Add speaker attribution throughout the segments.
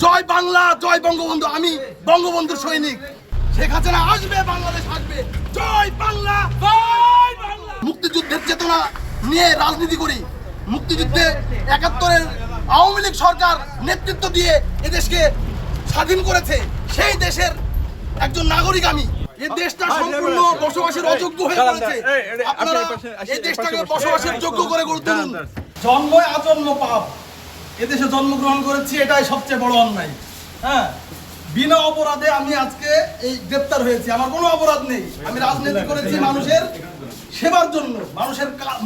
Speaker 1: জয় বাংলা, জয় বঙ্গবন্ধু। আমি বঙ্গবন্ধুর সৈনিক। শেখ হাসিনা আসবে, বাংলাদেশ আসবে। জয় বাংলা, জয় বাংলা। মুক্তিযুদ্ধের চেতনা নিয়ে রাজনীতি করি। মুক্তিযুদ্ধে ৭১-এর আওয়ামী লীগ সরকার নেতৃত্ব দিয়ে এদেশকে স্বাধীন করেছে। সেই দেশের একজন নাগরিক আমি। এই দেশটা সম্পূর্ণ বসবাসের অযোগ্য হয়ে পড়েছে। আপনারা এই দেশটাকে বসবাসের যোগ্য করে গড়ে তুলুন। জন্মই আজন্ম পাপ। এদেশে জন্মগ্রহণ করেছি, এটাই সবচেয়ে বড় অন্যায়। হ্যাঁ, বিনা অপরাধে আমি আজকে এই গ্রেপ্তার হয়েছি। আমার কোনো অপরাধ নেই। আমি রাজনীতি করেছি মানুষের সেবার জন্য।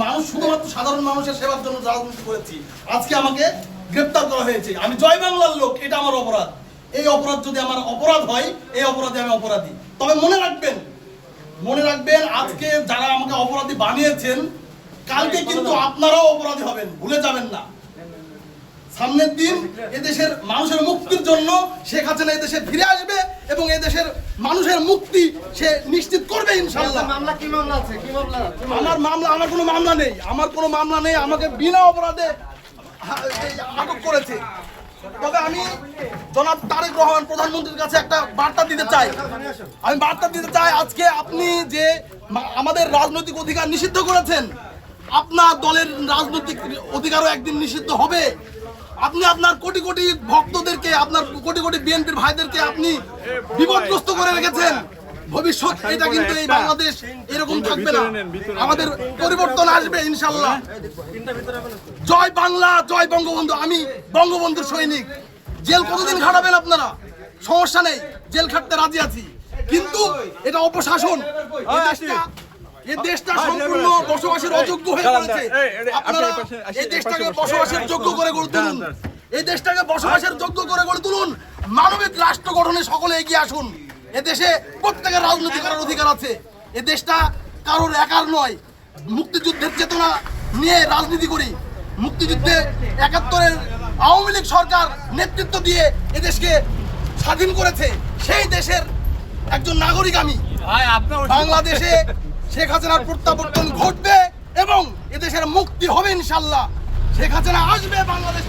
Speaker 1: মানুষ শুধুমাত্র সাধারণ মানুষের সেবার জন্য রাজনীতি করেছি। আজকে আমাকে গ্রেপ্তার করা হয়েছে। আমি জয় বাংলার লোক, এটা আমার অপরাধ। এই অপরাধ যদি আমার অপরাধ হয়, এই অপরাধে আমি অপরাধী। তবে মনে রাখবেন আজকে যারা আমাকে অপরাধী বানিয়েছেন, কালকে কিন্তু আপনারাও অপরাধী হবেন, ভুলে যাবেন না। সামনের দিন এদেশের মানুষের মুক্তির জন্য শেখ হাসিনা এদেশে ফিরে আসবে এবং এদেশের মানুষের মুক্তি সে নিশ্চিত করবে ইনশাআল্লাহ। আমার কোনো মামলা নেই। আমাকে বিনা অপরাধে আটক করেছে। তবে আমি জনাব তারেক রহমান প্রধানমন্ত্রীর কাছে একটা বার্তা দিতে চাই। আজকে আপনি যে আমাদের রাজনৈতিক অধিকার নিষিদ্ধ করেছেন, আপনার দলের রাজনৈতিক অধিকারও একদিন নিষিদ্ধ হবে। আপনি আপনার কোটি কোটি ভক্তদেরকে, আপনার কোটি কোটি বিএনপির ভাইদেরকে আপনি বিপদগ্রস্ত করে রেখেছেন। ভবিষ্যৎ এটা কিন্তু এই বাংলাদেশ এরকম থাকবে না। আমাদের পরিবর্তন আসবে ইনশাআল্লাহ। জয় বাংলা, জয় বঙ্গবন্ধু। আমি বঙ্গবন্ধুর সৈনিক। জেল কতদিন খাটাবেন আপনারা, সমস্যা নেই, জেল খাটতে রাজি আছি। কিন্তু এটা অপশাসন। এই দেশটা সম্পূর্ণ বসবাসের অযোগ্য হয়ে পড়েছে। আপনারা এই দেশটাকে বসবাসের যোগ্য করে গড়ে তুলুন। এই দেশটাকে বসবাসের যোগ্য করে গড়ে তুলুন। মানবিক রাষ্ট্র গঠনে সকলে এগিয়ে আসুন। এদেশে প্রত্যেকের রাজনীতি করার অধিকার আছে। এ দেশটা কারোর একার নয়। মুক্তিযুদ্ধের চেতনা নিয়ে রাজনীতি করি। মুক্তিযুদ্ধে ৭১-এর আওয়ামী লীগ সরকার নেতৃত্ব দিয়ে এদেশকে স্বাধীন করেছে। সেই দেশের একজন নাগরিক আমি। বাংলাদেশে শেখ হাসিনার প্রত্যাবর্তন ঘটবে এবং এদেশের মুক্তি হবে ইনশাআল্লাহ। শেখ হাসিনা আসবে, বাংলাদেশ